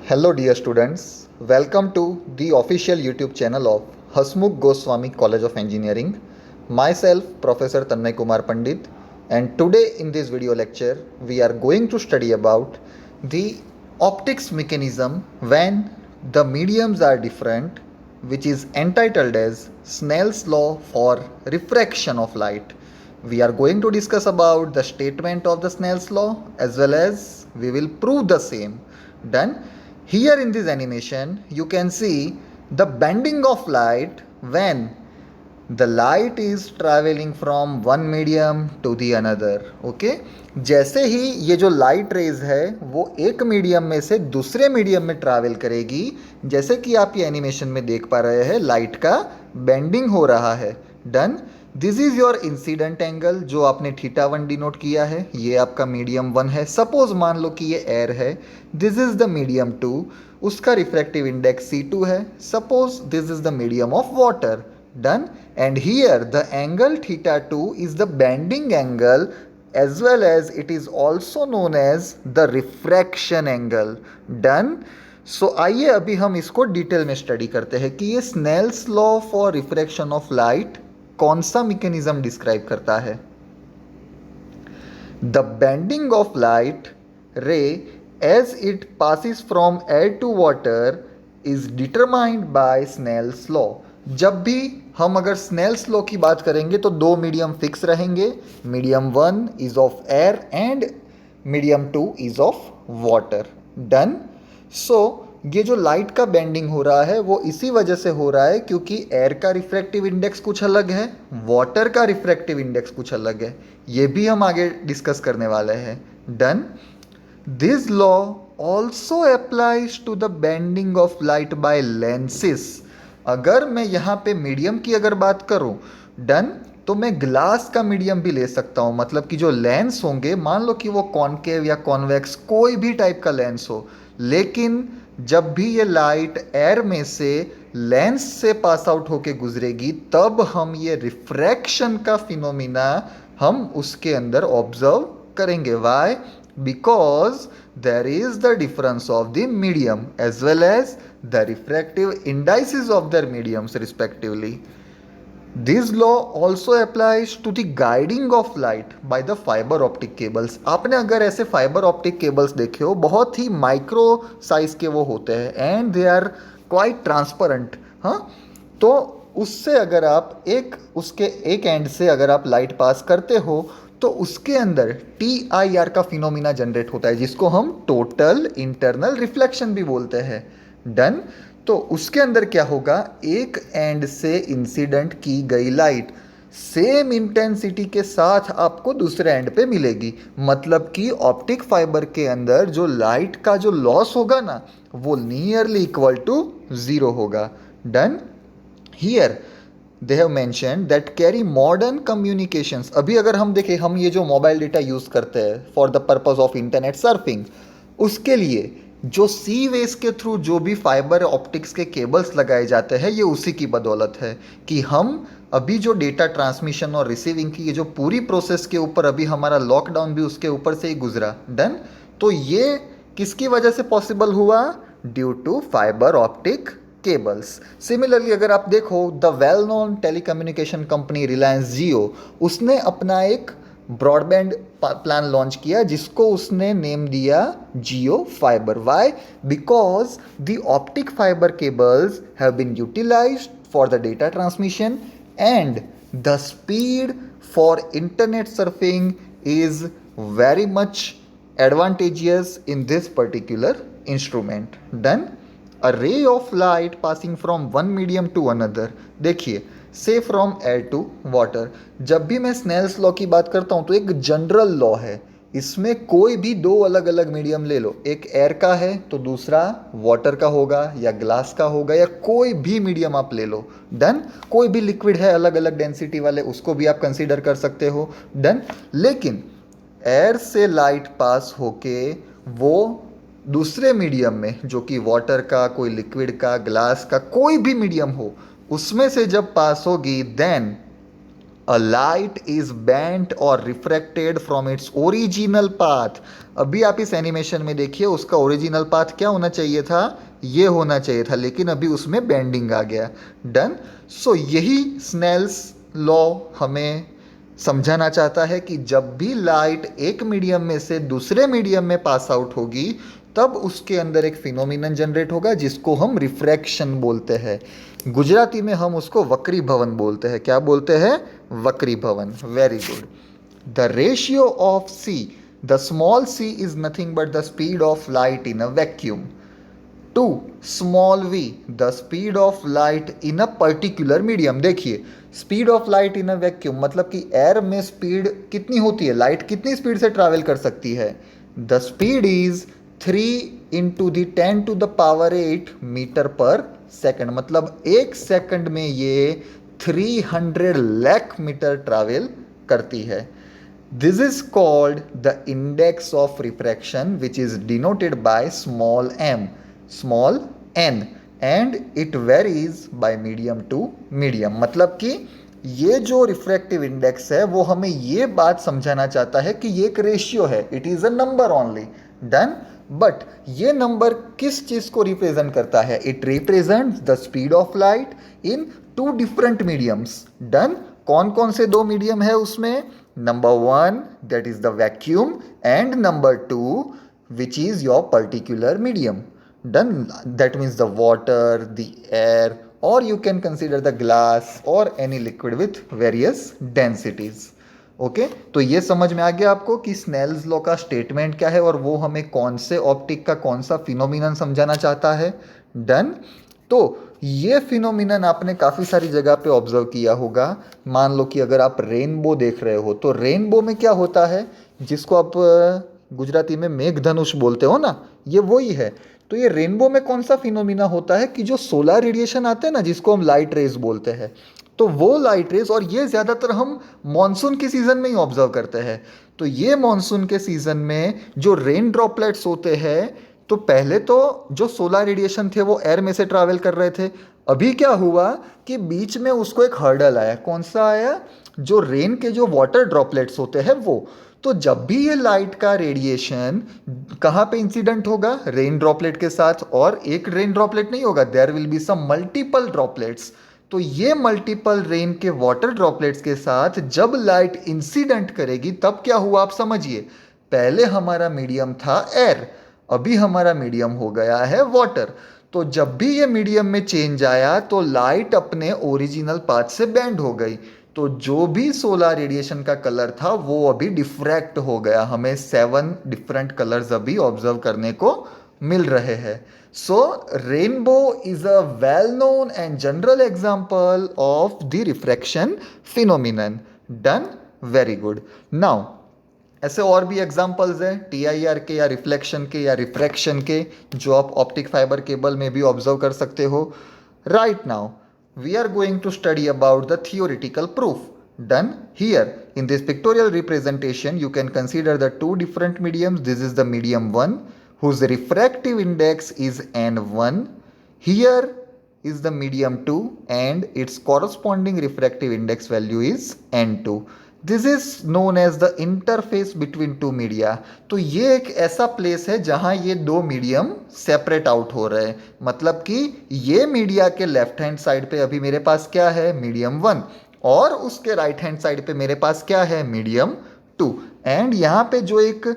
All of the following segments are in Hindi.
Hello dear students, welcome to the official YouTube channel of Hasmukh Goswami College of Engineering. Myself Professor Tanmay Kumar Pandit, and today in this video lecture we are going to study about the optics mechanism when the mediums are different, which is entitled as Snell's law for refraction of light. We are going to discuss about the statement of the Snell's law as well as we will prove the same. Done. Here in this animation you can see the bending of light when the light is traveling from one medium to the another. Okay, जैसे ही ये जो लाइट रेज है वो एक मीडियम में से दूसरे मीडियम में ट्रैवल करेगी, जैसे कि आप ये एनिमेशन में देख पा रहे हैं लाइट का बेंडिंग हो रहा है. Done. This is your incident angle जो आपने θ1 डिनोट किया है. ये आपका मीडियम 1 है. सपोज मान लो कि ये एयर है. This is the medium 2. उसका रिफ्रैक्टिव इंडेक्स C2 है. Suppose this is the medium of water. Done. And here the angle θ2 is the bending angle as well as it is also known as the refraction angle. Done. So आइए अभी हम इसको डिटेल में स्टडी करते हैं कि ये Snell's law for refraction of light कौन सा मैकेनिज्म डिस्क्राइब करता है. The bending of light ray as it passes from air to water is determined by Snell's law. जब भी हम अगर स्नेल्स लॉ की बात करेंगे तो दो मीडियम फिक्स रहेंगे. Medium 1 is of air and medium 2 is of water. Done. So ये जो लाइट का बेंडिंग हो रहा है वो इसी वजह से हो रहा है क्योंकि एयर का रिफ्रैक्टिव इंडेक्स कुछ अलग है, वाटर का रिफ्रैक्टिव इंडेक्स कुछ अलग है. ये भी हम आगे डिस्कस करने वाले हैं. Done. This law also applies to the bending of light by lenses. अगर मैं यहाँ पे मीडियम की अगर बात करूँ, डन, तो मैं ग्लास का मीडियम भी ले सकता हूँ. मतलब कि जो लेंस होंगे, मान लो कि वो कॉनकेव या कॉन्वेक्स कोई भी टाइप का लेंस हो, लेकिन जब भी ये लाइट एयर में से लेंस से पास आउट होके गुजरेगी तब हम ये रिफ्रैक्शन का फिनोमिना हम उसके अंदर ऑब्जर्व करेंगे. Y? Because there is the difference of the medium as well as the refractive indices of their mediums respectively. This law also applies to the guiding of light by the fiber optic cables. आपने अगर ऐसे फाइबर ऑप्टिक केबल्स देखे हो, बहुत ही माइक्रो साइज के वो होते हैं and they are quite transparent. हाँ, तो उससे अगर आप उसके एक एंड से अगर आप लाइट पास करते हो तो उसके अंदर TIR का फिनोमिना जनरेट होता है जिसको हम टोटल इंटरनल रिफ्लेक्शन भी बोलते हैं. डन. तो उसके अंदर क्या होगा, एक एंड से इंसिडेंट की गई लाइट सेम इंटेंसिटी के साथ आपको दूसरे एंड पे मिलेगी. मतलब कि ऑप्टिक फाइबर के अंदर जो लाइट का जो लॉस होगा ना वो नियरली इक्वल टू 0 होगा. Done. Here they have mentioned that carry modern communications. अभी अगर हम देखें, हम ये जो मोबाइल डेटा यूज़ करते हैं for the purpose of internet surfing, उसके लिए जो सी वेज के थ्रू जो भी फाइबर ऑप्टिक्स के केबल्स लगाए जाते हैं ये उसी की बदौलत है कि हम अभी जो डेटा ट्रांसमिशन और रिसीविंग की ये जो पूरी प्रोसेस के ऊपर अभी हमारा लॉकडाउन भी उसके ऊपर से ही गुजरा. डन. तो ये किसकी वजह से पॉसिबल हुआ? Due to fibre optic cables. Similarly अगर आप देखो the well known telecommunication company Reliance Jio, उसने अपना एक ब्रॉडबैंड प्लान लॉन्च किया जिसको उसने नेम दिया Jio fibre. Why? Because the optic fibre cables have been utilised for the data transmission and the speed for internet surfing is very much advantageous in this particular instrument. Done. A ray of light passing from one medium to another. देखिए, say from air to water. जब भी मैं स्नेल्स लॉ की बात करता हूँ तो एक जनरल लॉ है, इसमें कोई भी दो अलग अलग मीडियम ले लो, एक एयर का है तो दूसरा वाटर का होगा या ग्लास का होगा या कोई भी मीडियम आप ले लो. डन. कोई भी लिक्विड है अलग अलग डेंसिटी वाले, उसको भी आप कंसीडर कर सकते हो. डन. लेकिन एयर से लाइट पास होके वो दूसरे मीडियम में जो कि वाटर का, कोई लिक्विड का, ग्लास का, कोई भी मीडियम हो, उसमें से जब पास होगी then a light is bent or refracted from its original path. अभी आप इस एनिमेशन में देखिए, उसका ओरिजिनल पाथ क्या होना चाहिए था, ये होना चाहिए था, लेकिन अभी उसमें बेंडिंग आ गया। डन। सो यही स्नेल्स लॉ हमें समझाना चाहता है कि जब भी लाइट एक मीडियम में से दूसरे मीडियम में पास आउट होगी, तब उसके अंदर एक फिनोमिनन जनरेट होगा जिसको हम रिफ्रैक्शन बोलते हैं। गुजराती में हम उसको वक्री भवन बोलते हैं। क्या बोलते हैं? वक्री भवन। Very good. The ratio of C, the small C is nothing but the speed of light in a vacuum, to small V the speed of light in a particular medium. देखिए, speed of light in a vacuum मतलब कि एयर में स्पीड कितनी होती है, लाइट कितनी स्पीड से ट्रैवल कर सकती है? द स्पीड इज 3 × 10⁸ मीटर पर सेकंड, मतलब एक सेकंड में ये 300 लाख मीटर ट्रैवल करती है। This is called the index of refraction, which is denoted by small m, small n, and it varies by medium to medium। मतलब कि ये जो रिफ्रैक्टिव इंडेक्स है वो हमें ये बात समझाना चाहता है कि ये एक रेशियो है, it is a number only. Done. But ये नंबर किस चीज को रिप्रेजेंट करता है? It represents the speed of light in two different mediums. Done. कौन कौन से दो मीडियम है उसमें? Number one, that is the vacuum, and number two, which is your particular medium. Done. That means the water, the air, or you can consider the glass or any liquid with various densities. Okay तो ये समझ में आ गया आपको कि स्नेल्स लॉ का स्टेटमेंट क्या है और वो हमें कौन से ऑप्टिक का कौन सा फिनोमिनन समझाना चाहता है। डन। तो ये फिनोमिनन आपने काफ़ी सारी जगह पे ऑब्जर्व किया होगा। मान लो कि अगर आप रेनबो देख रहे हो तो रेनबो में क्या होता है, जिसको आप गुजराती में मेघधनुष बोलते हो ना, ये वही है। तो ये रेनबो में कौन सा फिनोमिना होता है कि जो सोलर रेडिएशन आते हैं ना, जिसको हम लाइट रेज बोलते हैं, तो वो लाइट रेज, और ये ज़्यादातर हम मॉनसून के सीज़न में ही ऑब्जर्व करते हैं। तो ये मॉनसून के सीज़न में जो रेन ड्रॉपलेट्स होते हैं, तो पहले तो जो सोलर रेडिएशन थे वो एयर में से ट्रैवल कर रहे थे। अभी क्या हुआ कि बीच में उसको एक हर्डल आया। कौन सा आया? जो रेन के जो वाटर ड्रॉपलेट्स होते हैं वो। तो जब भी ये लाइट का रेडिएशन कहाँ पे इंसिडेंट होगा? रेन ड्रॉपलेट के साथ। और एक रेन ड्रॉपलेट नहीं होगा, there will be some multiple droplets. तो ये मल्टीपल रेन के वाटर ड्रॉपलेट्स के साथ जब लाइट इंसिडेंट करेगी तब क्या हुआ आप समझिए। पहले हमारा मीडियम था एयर, अभी हमारा मीडियम हो गया है वाटर। तो जब भी ये मीडियम में चेंज आया तो लाइट अपने ओरिजिनल पाथ से बेंड हो गई। तो जो भी सोलर रेडिएशन का कलर था वो अभी डिफ्रैक्ट हो गया। हमें 7 डिफरेंट कलर्स अभी ऑब्जर्व करने को मिल रहे हैं। So rainbow is a well known and general example of the refraction phenomenon. Done. Very good. Now ऐसे और भी एग्जाम्पल्स हैं टीआईआर के या रिफ्लेक्शन के या रिफ्रैक्शन के, जो आप ऑप्टिक फाइबर केबल में भी ऑब्जर्व कर सकते हो। Right now we are going to study about the theoretical proof. Done. Here in this pictorial representation you can consider the two different mediums. This is the medium 1 whose refractive index is n1. Here is the medium 2 and its corresponding refractive index value is n2. This is known as the interface between two media. तो ये एक ऐसा प्लेस है जहां ये दो मीडियम सेपरेट आउट हो रहे हैं। मतलब कि ये मीडिया के लेफ्ट हैंड साइड पे अभी मेरे पास क्या है? मीडियम 1, और उसके राइट हैंड साइड पे मेरे पास क्या है? मीडियम 2। एंड यहाँ पे जो एक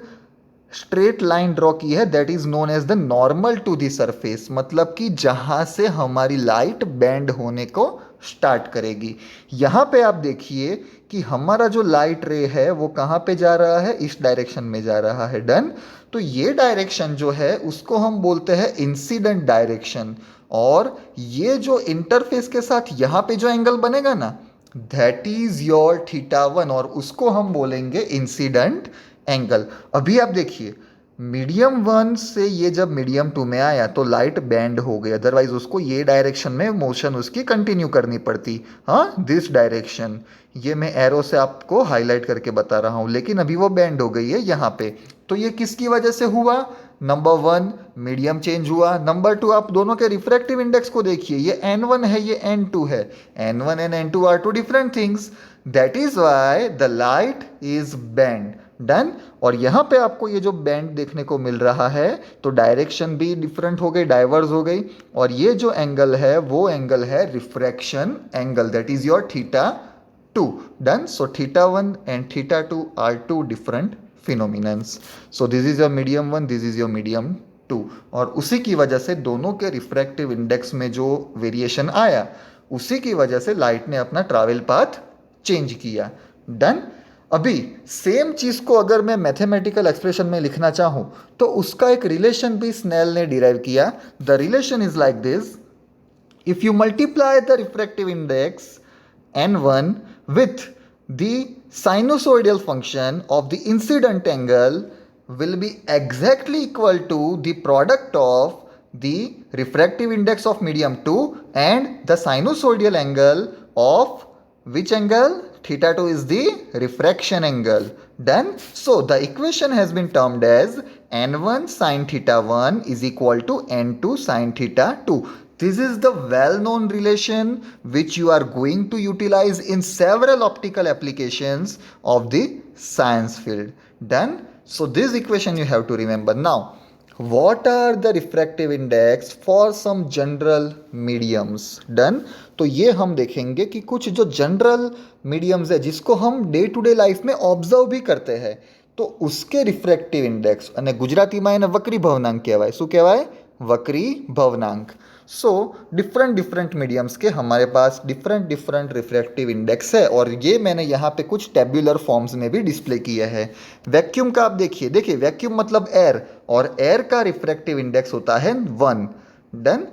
स्ट्रेट लाइन ड्रॉ की है that is known as the normal to the surface, मतलब कि जहां से हमारी लाइट बेंड होने को स्टार्ट करेगी। यहाँ पे आप देखिए कि हमारा जो लाइट रे है वो कहाँ पे जा रहा है? इस डायरेक्शन में जा रहा है। डन। तो ये डायरेक्शन जो है उसको हम बोलते हैं इंसिडेंट डायरेक्शन, और ये जो इंटरफेस के साथ यहाँ पे जो एंगल बनेगा ना, दैट इज योर θ1, और उसको हम बोलेंगे इंसिडेंट एंगल। अभी आप देखिए मीडियम 1 से ये जब मीडियम 2 में आया तो लाइट बैंड हो गई, अदरवाइज उसको ये डायरेक्शन में मोशन उसकी कंटिन्यू करनी पड़ती। हाँ, दिस डायरेक्शन, ये मैं एरो से आपको हाईलाइट करके बता रहा हूँ, लेकिन अभी वो बैंड हो गई है यहाँ पे। तो ये किसकी वजह से हुआ? नंबर 1 मीडियम चेंज हुआ, नंबर 2 आप दोनों के रिफ्रैक्टिव इंडेक्स को देखिए, ये n1 है, ये n2 है। n1 and n2 are two different things. That is why the light is bend. Done. और यहाँ पे आपको ये जो बेंड देखने को मिल रहा है तो डायरेक्शन भी डिफरेंट हो गई, डाइवर्स हो गई, और ये जो एंगल है वो एंगल है refraction angle, that is your theta 2। Done. So theta 1 and theta 2 are two different phenomenons. So this is your medium 1, this is your medium 2, और उसी की वजह से दोनों के रिफ्रैक्टिव इंडेक्स में जो वेरिएशन आया उसी की वजह से लाइट ने अपना ट्रैवल पाथ चेंज किया। डन। अभी सेम चीज को अगर मैं मैथमेटिकल एक्सप्रेशन में लिखना चाहूं तो उसका एक रिलेशन भी स्नेल ने डिराइव किया। The relation is like this, if you multiply the refractive index n1 with the sinusoidal function of the incident angle will be exactly equal to the product of the refractive index of medium 2 and the sinusoidal angle of which angle? Theta 2 is the refraction angle. Done. So the equation has been termed as n1 sin theta 1 is equal to n2 sin theta 2. This is the well-known relation which you are going to utilize in several optical applications of the science field. Done. So this equation you have to remember. Now, what are the refractive index for some general mediums? Done. तो ये हम देखेंगे कि कुछ जो जनरल मीडियम्स है जिसको हम डे टू डे लाइफ में ऑब्जर्व भी करते हैं तो उसके रिफ्रेक्टिव इंडेक्स અને ગુજરાતીમાં એને વક્રી ભવનાંક કહેવાય. શું કહેવાય? વક્રી ભવનાંક. सो डिफरेंट डिफरेंट मीडियम्स के हमारे पास डिफरेंट डिफरेंट रिफ्रैक्टिव इंडेक्स है और ये मैंने यहाँ पे कुछ टेब्यूलर फॉर्म्स में भी डिस्प्ले किया है. वैक्यूम का आप देखिए वैक्यूम मतलब एयर, और एयर का रिफ्रैक्टिव इंडेक्स होता है 1. डन.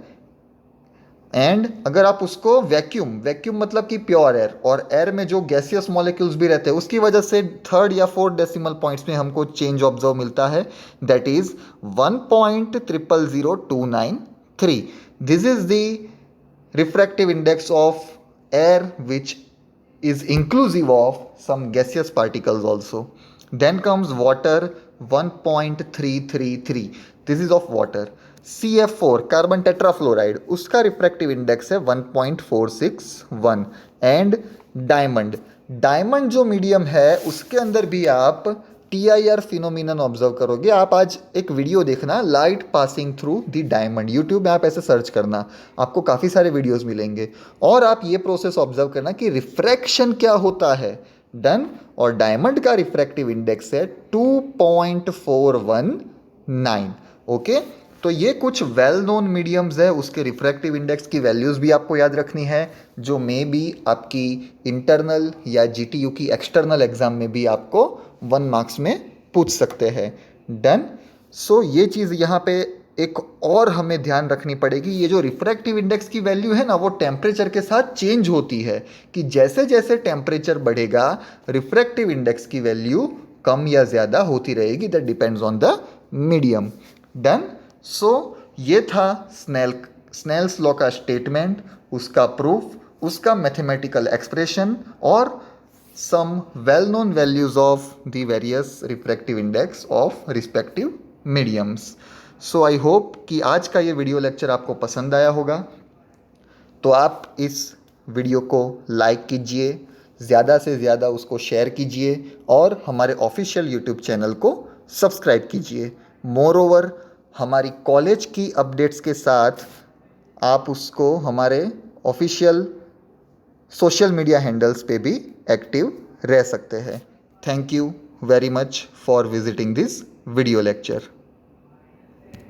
एंड अगर आप उसको वैक्यूम मतलब कि प्योर एयर, और एयर में जो गैसियस मॉलिक्यूल्स भी रहते हैं उसकी वजह से थर्ड या फोर्थ डेसिमल पॉइंट्स में हमको चेंज ऑब्जर्व मिलता है, that is 1.000293. This is the refractive index of air which is inclusive of some gaseous particles also. Then comes water 1.333. This is of water. CF4 carbon tetrafluoride उसका रिफ्रैक्टिव इंडेक्स है 1.461. एंड डायमंड जो मीडियम है उसके अंदर भी आप TIR फिनोमिनन ऑब्जर्व करोगे. आप आज एक वीडियो देखना, light passing through the diamond, YouTube में आप ऐसे सर्च करना, आपको काफ़ी सारे वीडियोस मिलेंगे और आप ये प्रोसेस ऑब्जर्व करना कि रिफ्रैक्शन क्या होता है. डन. और डायमंड का रिफ्रैक्टिव इंडेक्स है 2.419. ओके. तो ये कुछ वेल नोन मीडियम्स है, उसके रिफ्रैक्टिव इंडेक्स की वैल्यूज़ भी आपको याद रखनी है जो मे बी आपकी इंटरनल या GTU की एक्सटर्नल एग्जाम में भी आपको 1 मार्क्स में पूछ सकते हैं. डन. सो ये चीज़ यहाँ पे एक और हमें ध्यान रखनी पड़ेगी, ये जो रिफ्रैक्टिव इंडेक्स की वैल्यू है ना वो टेम्परेचर के साथ चेंज होती है, कि जैसे जैसे टेम्परेचर बढ़ेगा रिफ्रैक्टिव इंडेक्स की वैल्यू कम या ज़्यादा होती रहेगी. That depends on the medium. Done. So ये था स्नेल्स लॉ का स्टेटमेंट, उसका प्रूफ, उसका मैथमेटिकल एक्सप्रेशन और some well-known values of the various refractive index of respective mediums. So I hope कि आज का ये वीडियो लेक्चर आपको पसंद आया होगा. तो आप इस वीडियो को लाइक कीजिए, ज़्यादा से ज़्यादा उसको शेयर कीजिए और हमारे ऑफिशियल यूट्यूब चैनल को सब्सक्राइब कीजिए. मोर ओवर हमारी कॉलेज की अपडेट्स के साथ आप उसको हमारे ऑफिशियल सोशल मीडिया हैंडल्स पे भी एक्टिव रह सकते हैं. Thank you very much for visiting this video lecture.